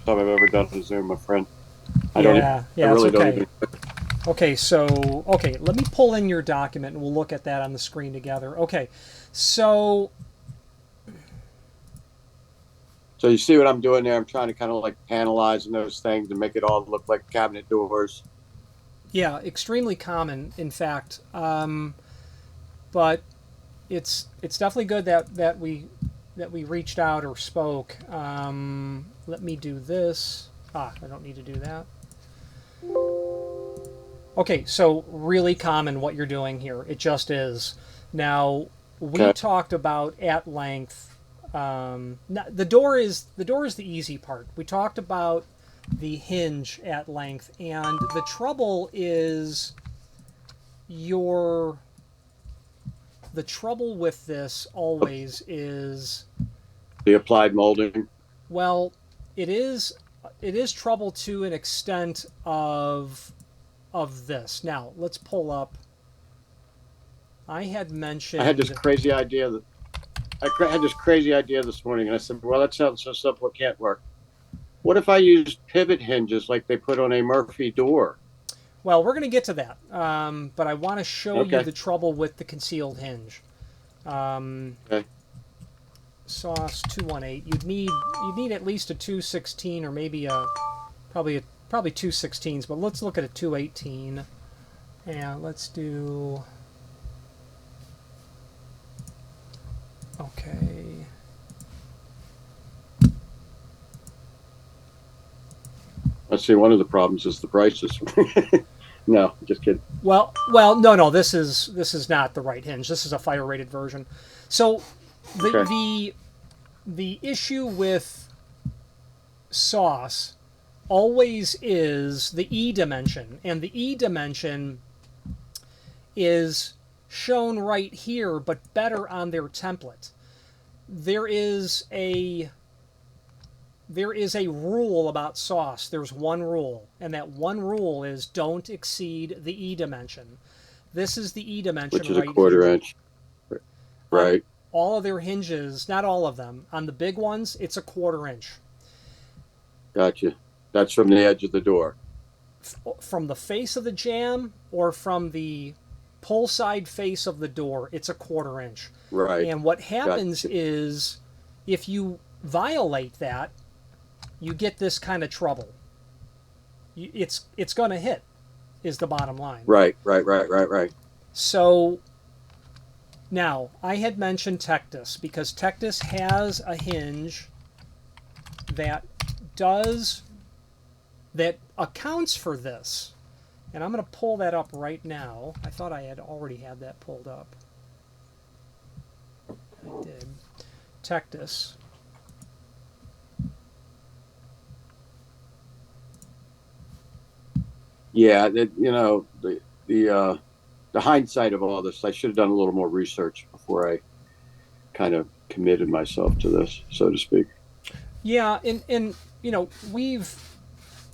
time I've ever done a Zoom, my friend. I don't. Yeah, I yeah, it's really don't okay. even. Okay, so, okay, let me pull in your document and we'll look at that on the screen together. Okay, so, So you see what I'm doing there? I'm trying to kind of like panelizing those things and make it all look like cabinet doors. yeah, extremely common, in fact. But it's definitely good that we reached out or spoke. Let me do this. I don't need to do that. Okay, so really common what you're doing here. It just is. Now we Okay. talked about at length. The door is the easy part. We talked about the hinge at length, and the trouble is your the trouble with this always is, The applied molding. well, it is it is trouble to an extent of this. Now let's pull up. I had I had this mentioned. crazy idea that had this crazy idea this morning, and I said, "Well, that sounds so simple, it can't work. What if I used pivot hinges like they put on a Murphy door?" Well, we're going to get to that, but I want to show you Okay. the trouble with the concealed hinge. Um, Okay. Sauce 218. You'd need at least a 216 or maybe probably two 16s, but let's look at a 218. And let's do. Okay. Let's see. One of the problems is the prices. No, just kidding. No. This is not the right hinge. This is a fire rated version. So the Okay. the the issue with sauce always is the E dimension, and the E dimension is shown right here, but better on their template. There is a there is a rule about sauce. There's one rule, and that one rule is don't exceed the E dimension. This is the E Which dimension is a right quarter here. inch. On Right. all of their hinges, not all of them, on the big ones, it's a quarter inch. Gotcha. That's from the edge of the door. From the face of the jamb or from the pull side face of the door, it's a quarter inch. Right. And what happens Gotcha. is if you violate that, you get this kind of trouble. It's going to hit, is the bottom line. Right. Right. Right. Right. Right. So now I had mentioned Tectus because Tectus has a hinge that does that accounts for this. And I'm going to pull that up right now. I thought I had already had that pulled up. I did. Tectus. Yeah. The hindsight of all this, I should have done a little more research before I kind of committed myself to this, so to speak. Yeah, and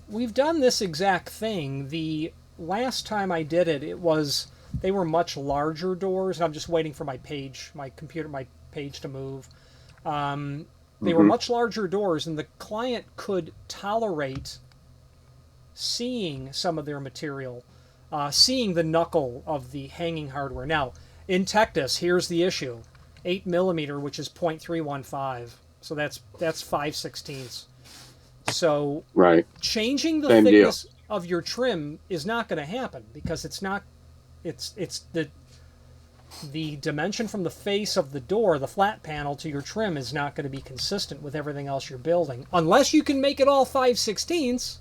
we've done this exact thing. The last time I did it, they were much larger doors, and I'm just waiting for my page to move. They were Hmm. much larger doors, and the client could tolerate seeing some of their material, seeing the knuckle of the hanging hardware. Now, in Tectus, here's the issue: 8 millimeter, which is 0.315, so that's 5/16. So Right. changing the Same deal. thickness of your trim is not going to happen because it's not. It's the dimension from the face of the door, the flat panel, to your trim is not going to be consistent with everything else you're building, unless you can make it all 5/16.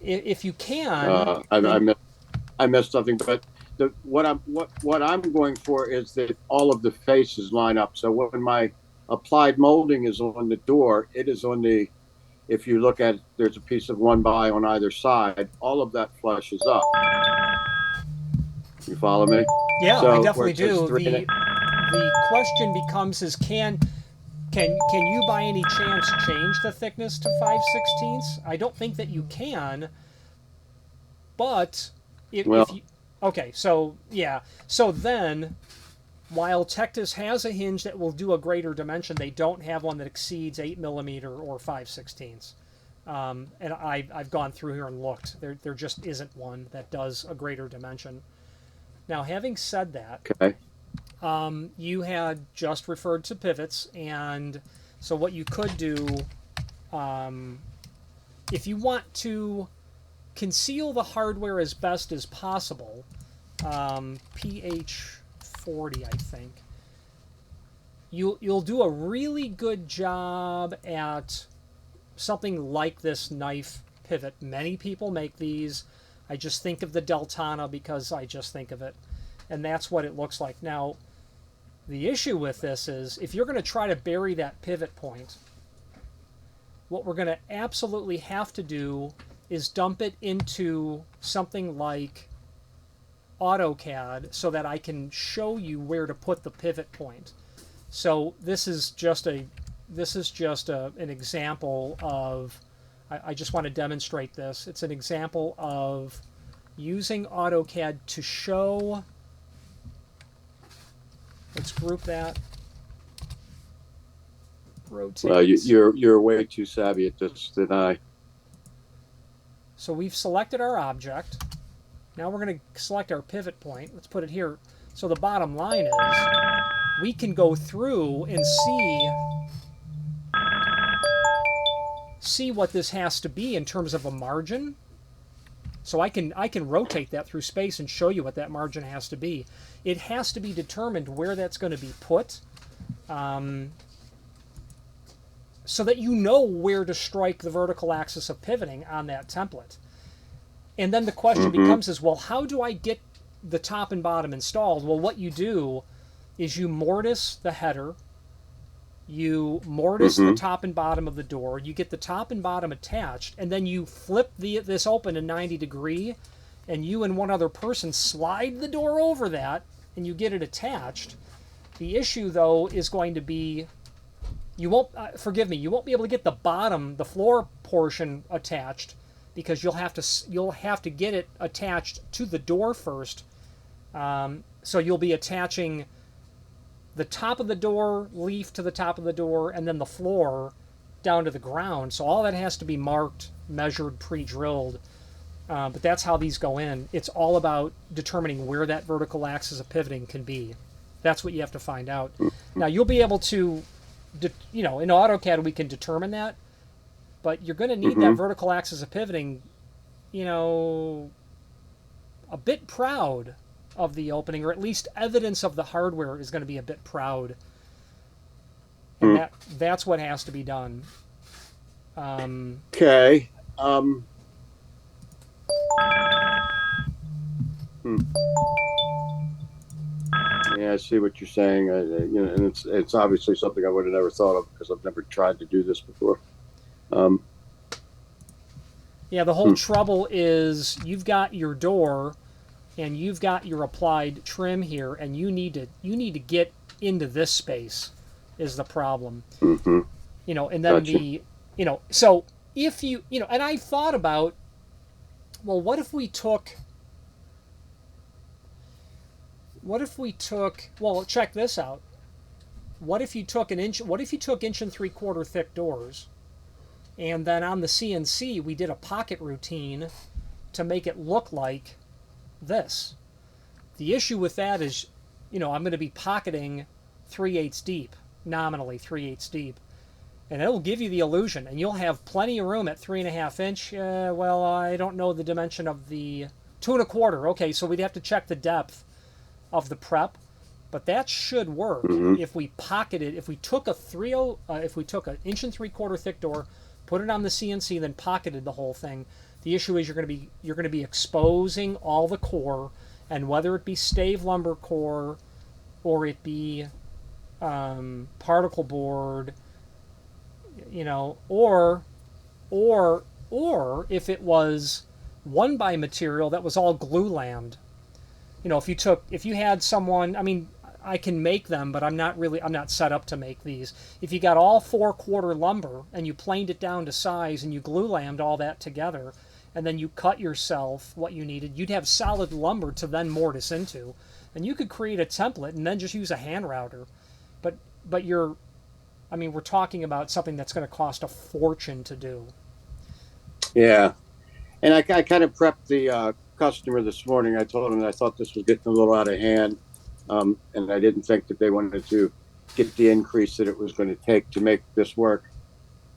If you can, Uh, I, I then missed, I missed something, but what I'm going for is that all of the faces line up. So when my applied molding is on the door, it is on the. If you look at it, there's a piece of one by on either side. All of that flushes up. You follow me? yeah, I So where definitely it says do. three and a, The question becomes is can you by any chance change the thickness to 5/16? I don't think that you can, but if well, you okay, so yeah, so then while Tectus has a hinge that will do a greater dimension, they don't have one that exceeds 8mm or 5/16. And I've gone through here and looked. There just isn't one that does a greater dimension. Now, having said that, Okay. you had just referred to pivots, and so what you could do, if you want to conceal the hardware as best as possible, PH40, I think, you'll do a really good job at something like this knife pivot. Many people make these. I just think of the Deltana because I just think of it. And that's what it looks like. Now, the issue with this is if you're going to try to bury that pivot point, what we're going to absolutely have to do is dump it into something like AutoCAD so that I can show you where to put the pivot point. So this is just an example of, I just want to demonstrate this. It's an example of using AutoCAD to show, let's group that, rotate. You're way too savvy at this than I. So we've selected our object. Now we're going to select our pivot point. Let's put it here. So the bottom line is we can go through and see what this has to be in terms of a margin. So I can rotate that through space and show you what that margin has to be. It has to be determined where that's going to be put, so that you know where to strike the vertical axis of pivoting on that template. And then the question becomes is, well, how do I get the top and bottom installed? Well, what you do is you mortise the header, you mortise the top and bottom of the door, you get the top and bottom attached, and then you flip this open to 90 degree, and you and one other person slide the door over that, and you get it attached. The issue, though, is going to be, you won't, forgive me, you won't be able to get the bottom, the floor portion attached, because you'll have to get it attached to the door first. So you'll be attaching the top of the door leaf to the top of the door, and then the floor down to the ground. So all that has to be marked, measured, pre-drilled. But that's how these go in. It's all about determining where that vertical axis of pivoting can be. That's what you have to find out. Now you'll be able to, in AutoCAD we can determine that, but you're going to need that vertical axis of pivoting, a bit proud of the opening, or at least evidence of the hardware is going to be a bit proud. And that's what has to be done. Okay. Yeah, I see what you're saying. And it's obviously something I would have never thought of because I've never tried to do this before. Yeah, the whole trouble is you've got your door and you've got your applied trim here, and you need to get into this space is the problem. And then gotcha. So if and I thought about, well, what if we took, well, check this out. What if you took 1.75 inch thick doors, and then on the CNC we did a pocket routine to make it look like this. The issue with that is, I'm going to be pocketing 3/8 deep, nominally 3/8 deep, and it'll give you the illusion, and you'll have plenty of room at 3.5 inch. Well, I don't know the dimension of the 2.25. Okay, so we'd have to check the depth of the prep, but that should work if we pocketed. If we took if we took 1.75 inch thick door, put it on the CNC, then pocketed the whole thing. The issue is you're going to be exposing all the core, and whether it be stave lumber core or it be particle board, or if it was 1x material that was all glue lammed. If you had someone, I mean, I can make them, but I'm not set up to make these. If you got all 4/4 lumber and you planed it down to size and you glue lammed all that together, and then you cut yourself what you needed, you'd have solid lumber to then mortise into. And you could create a template and then just use a hand router. But but you're I mean, we're talking about something that's going to cost a fortune to do. Yeah. And I kind of prepped the customer this morning. I told him that I thought this was getting a little out of hand, and I didn't think that they wanted to get the increase that it was going to take to make this work.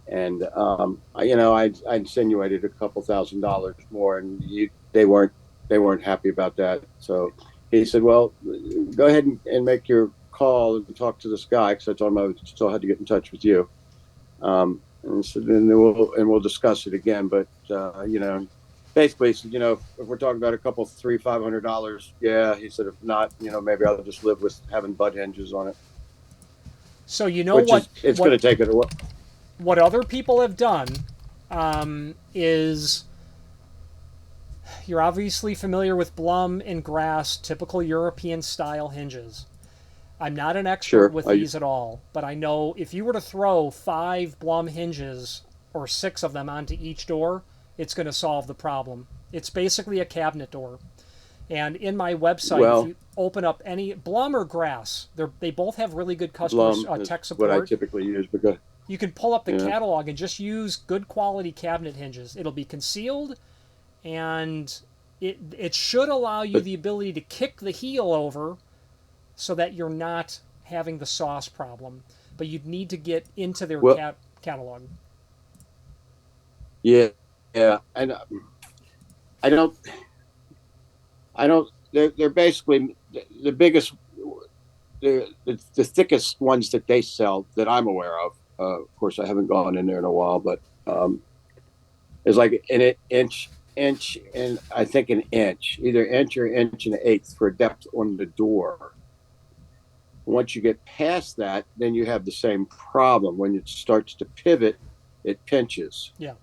And I insinuated a couple $1,000s more, and they weren't happy about that. So he said, "Well, go ahead and make your call and talk to this guy," because I told him I still had to get in touch with you. And so then we'll discuss it again. But basically, he said, if we're talking about a couple $300-500, yeah. He said, if not, maybe I'll just live with having butt hinges on it, So you know which what is it's going what to take it a while. what other people have done is you're obviously familiar with Blum and Grass, typical European style hinges. I'm not an expert Sure, with these at all, but I know if you were to throw 5 Blum hinges or 6 of them onto each door, it's going to solve the problem. It's basically a cabinet door. And in my website, if well, you open up any Blum or Grass, they both have really good customer Blum is tech what I support. typically use because You can pull up the yeah. catalog and just use good quality cabinet hinges. It'll be concealed, and it should allow you But the ability to kick the heel over so that you're not having the sauce problem. But you'd need to get into their well, catalog. yeah, yeah, and I don't, I don't. They're basically the biggest, the thickest ones that they sell that I'm aware of. Of course, I haven't gone in there in a while, but is like an inch, and I think an inch, either inch or inch and an eighth for depth on the door. Once you get past that, then you have the same problem. When it starts to pivot, it pinches Yeah,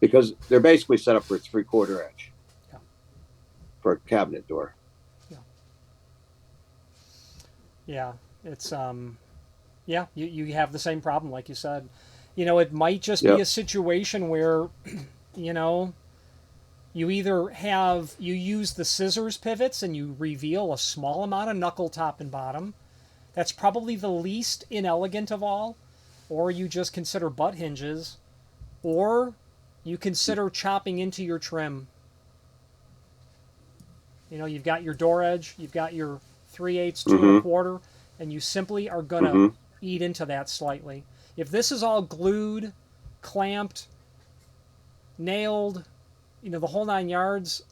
because they're basically set up for a 3/4 inch yeah, for a cabinet door. yeah, yeah. It's yeah. You have the same problem, like you said. It might just be Yep. a situation where, you know, you use the scissors pivots and you reveal a small amount of knuckle top and bottom. That's probably the least inelegant of all. Or you just consider butt hinges, or you consider chopping into your trim. You've got your door edge, you've got your 3/8, two and a Mm-hmm. quarter, and you simply are gonna Mm-hmm. eat into that slightly. If this is all glued, clamped, nailed, the whole 9 yards,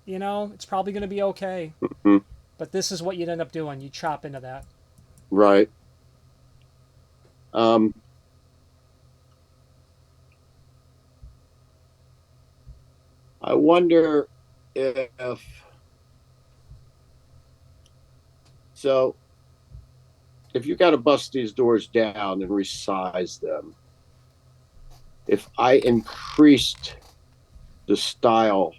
it's probably gonna be okay. Mm-hmm. But this is what you'd end up doing. You chop into that. Right. Um, I wonder if so. If you got to bust these doors down and resize them, if I increased the style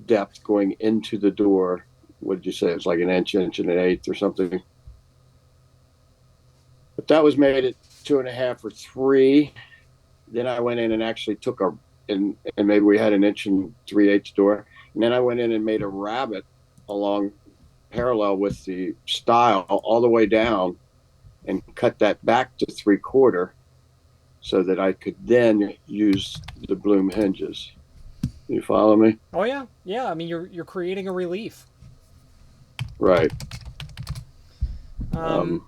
depth going into the door, what did you say? It's like an inch, inch and an eighth or something. But that was made at 2.5 or 3. Then I went in and actually took and maybe we had an inch and 3/8 door. And then I went in and made a rabbet along parallel with the style all the way down and cut that back to 3/4 so that I could then use the Bloom hinges. You follow me? Oh yeah, yeah. I mean, you're creating a relief. Right. Um, Um,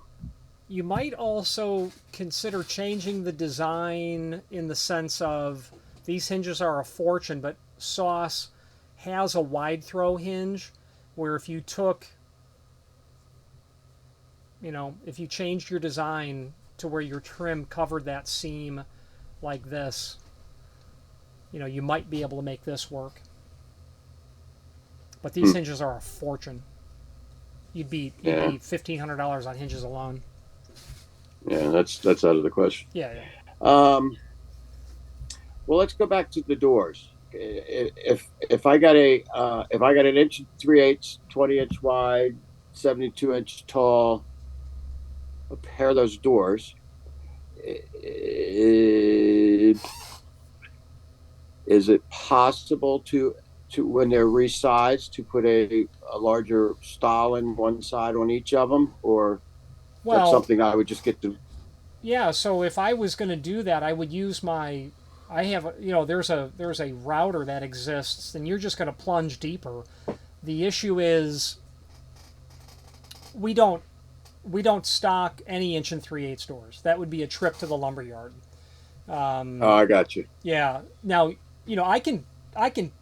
you might also consider changing the design in the sense of these hinges are a fortune, but Sauce has a wide throw hinge where if you changed your design to where your trim covered that seam like this, you might be able to make this work. But these hmm, hinges are a fortune. You'd be yeah, $1,500 on hinges alone. yeah, that's out of the question. Yeah, yeah. Um, well, let's go back to the doors. If I got an inch and 3/8, 20 inch wide, 72 inch tall, a pair of those doors, is it possible to to when they're resized to put a larger stile in one side on each of them, or that's Well, something I would just get to. yeah. So if I was going to do that, I would use my. I have, there's a router that exists, and you're just going to plunge deeper. The issue is we don't we don't stock any inch and 3/8 doors. That would be a trip to the lumber yard. Oh, I got you. Yeah. Now, I can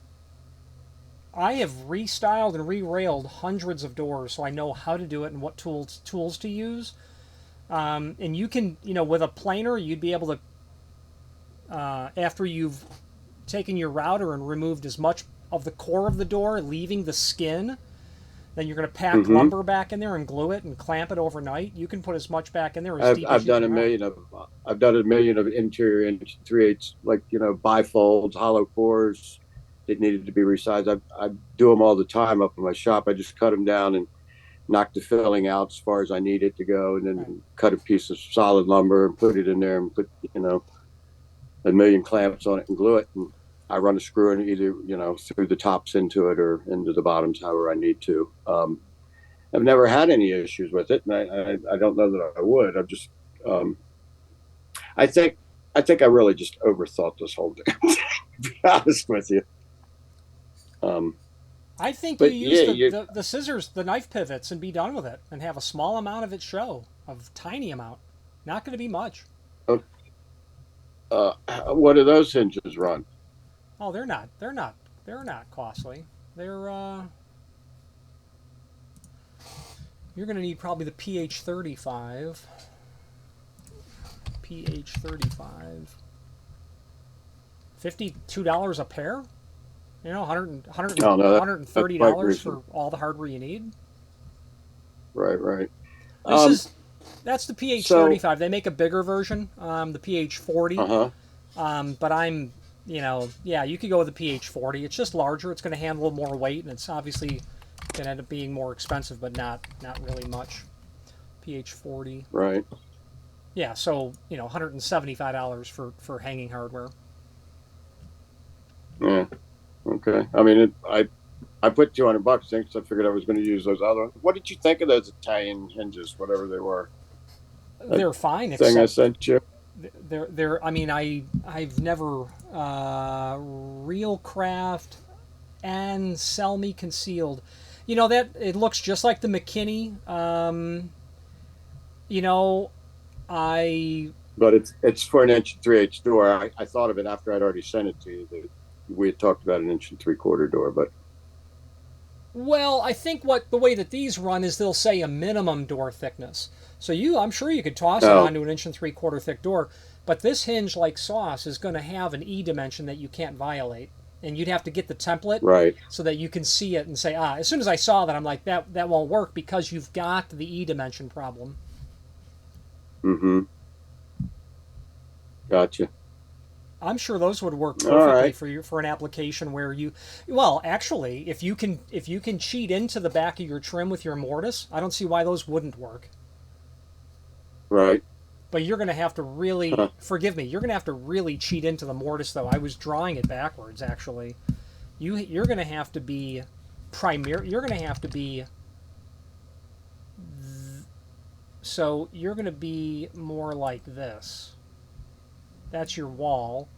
I have restyled and re-railed hundreds of doors, so I know how to do it and what tools to use. And you can, with a planer, you'd be able to, after you've taken your router and removed as much of the core of the door, leaving the skin, then you're going to pack Hmm. lumber back in there and glue it and clamp it overnight. You can put as much back in there as I've deep as I've you done can a run. million of I've done a million of interior inch 3/8, like bifolds, hollow cores that needed to be resized. I do them all the time up in my shop. I just cut them down and knock the filling out as far as I need it to go, and Right. then cut a piece of solid lumber and put it in there and put a million clamps on it and glue it. And I run a screw in either through the tops into it or into the bottoms, however I need to. I've never had any issues with it, and I don't know that I would. I've just um, I think I really just overthought this whole thing. To be honest with you, um, I think you but use yeah, the scissors, the knife pivots, and be done with it, and have a small amount of it show, a tiny amount. Not going to be much. uh, what do those hinges run? Oh, they're not costly. They're You're going to need probably the PH35. PH35. $52 a pair? 100, Oh no, that's quite $130 for reasonable. all the hardware you need. Right, right. This Um, is That's the so PH35. They make a bigger version, the uh PH40. huh. But yeah, you could go with the PH40. It's just larger. It's going to handle more weight, and it's obviously going to end up being more expensive, but not really much. PH40. Right. Yeah, so $175 for hanging hardware. Yeah. Okay. I mean, I put $200 in because I figured I was going to use those other ones. What did you think of those Italian hinges, whatever they were? That They're fine, thing I except sent you. they're. I mean, I've never real craft and sell me concealed. That it looks just like the McKinney. You know, I But it's for an inch and 3/8 door. I thought of it after I'd already sent it to you. That we had talked about an inch and 3/4 door, but Well, I think what the way that these run is they'll say a minimum door thickness. So I'm sure you could toss it oh, onto an inch and 3/4 thick door, but this hinge, like sauce, is going to have an E dimension that you can't violate, and you'd have to get the template right. so that you can see it and say, ah. As soon as I saw that, I'm like, that won't work because you've got the E dimension problem. Mm-hmm. Gotcha. I'm sure those would work All perfectly right. for an application where well, actually, if you can cheat into the back of your trim with your mortise, I don't see why those wouldn't work. Right. But you're going to have to really, Huh. forgive me, you're going to have to really cheat into the mortise, though. I was drawing it backwards, actually. You're going to have to be you're going to have to be, so you're going to be more like this. That's your wall.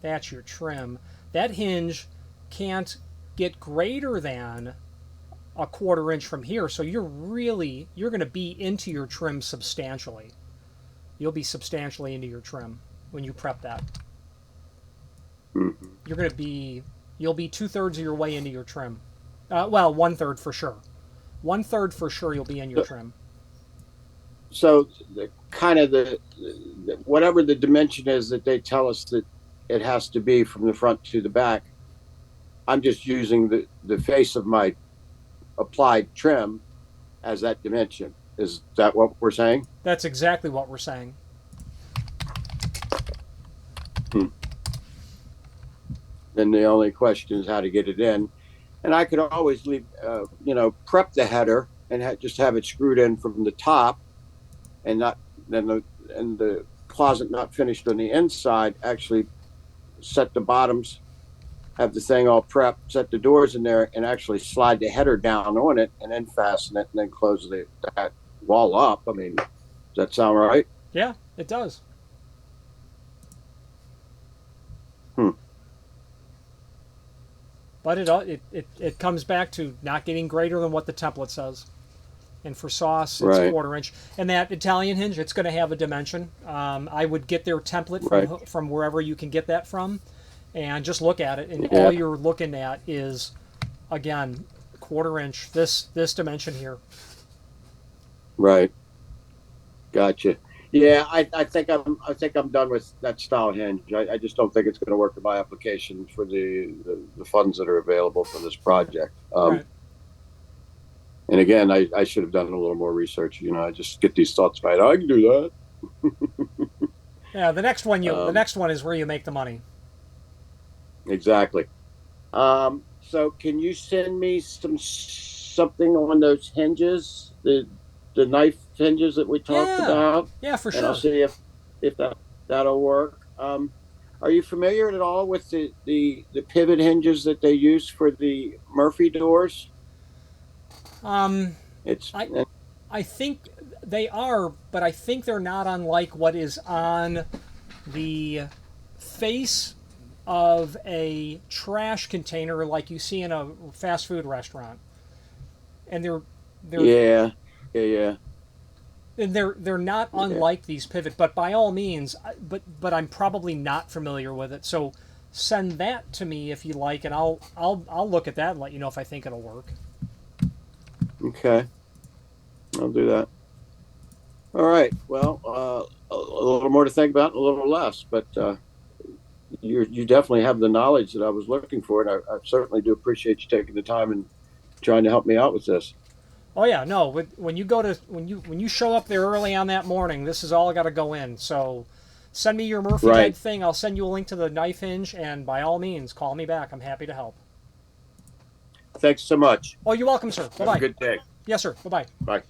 That's your trim. That hinge can't get greater than a 1/4 inch from here, so you're going to be into your trim substantially. You'll be substantially into your trim when you prep that. Mm-hmm. You're going to be You'll be 2/3 of your way into your trim. Well, 1/3 for sure. 1/3 for sure you'll be in your So, trim. so the kind of whatever the dimension is that they tell us that it has to be from the front to the back. I'm just using the face of my applied trim as that dimension. Is that what we're saying? That's exactly what we're saying. Hmm. Then the only question is how to get it in. And I could always leave, prep the header and just have it screwed in from the top, and not then the closet not finished on the inside. Actually, set the bottoms have the thing all prepped, set the doors in there, and actually slide the header down on it, and then fasten it, and then close that wall up. I mean, does that sound right? Yeah, it does. Hmm. But it comes back to not getting greater than what the template says. And for sauce, it's Right. 1/4 inch. And that Italian hinge, it's going to have a dimension. I would get their template Right. from wherever you can get that from, and just look at it. And Yeah. all you're looking at is, again, 1/4 inch. This dimension here. Right. Gotcha. Yeah, I think I'm done with that style hinge. I just don't think it's going to work in my application for the funds that are available for this project. Right. And again, I should have done a little more research. You know, I just get these thoughts right. I can do that. Yeah. The Um, next one is where you make the money. exactly. So can you send me something on those hinges, the knife hinges that we talked Yeah. about, Yeah, for and I'll sure. see if that'll work. Are you familiar at all with the pivot hinges that they use for the Murphy doors? Um, It's I I think they are, but I think they're not unlike what is on the face of a trash container like you see in a fast food restaurant. And they're yeah, yeah, yeah, they're not yeah. unlike these pivot, but by all means, but I'm probably not familiar with it. So send that to me if you like, and I'll look at that and let you know if I think it'll work. Okay, I'll do that. All right. Well, a little more to think about, a little less, but you definitely have the knowledge that I was looking for, and I certainly do appreciate you taking the time and trying to help me out with this. Oh yeah, no. When you go to when you show up there early on that morning, this is all got to go in. So send me your Murphy guide Right. thing. I'll send you a link to the knife hinge, and by all means, call me back. I'm happy to help. Thanks so much. Oh, you're welcome, sir. Bye Have a bye. good day. Yes, sir. Bye bye. Bye.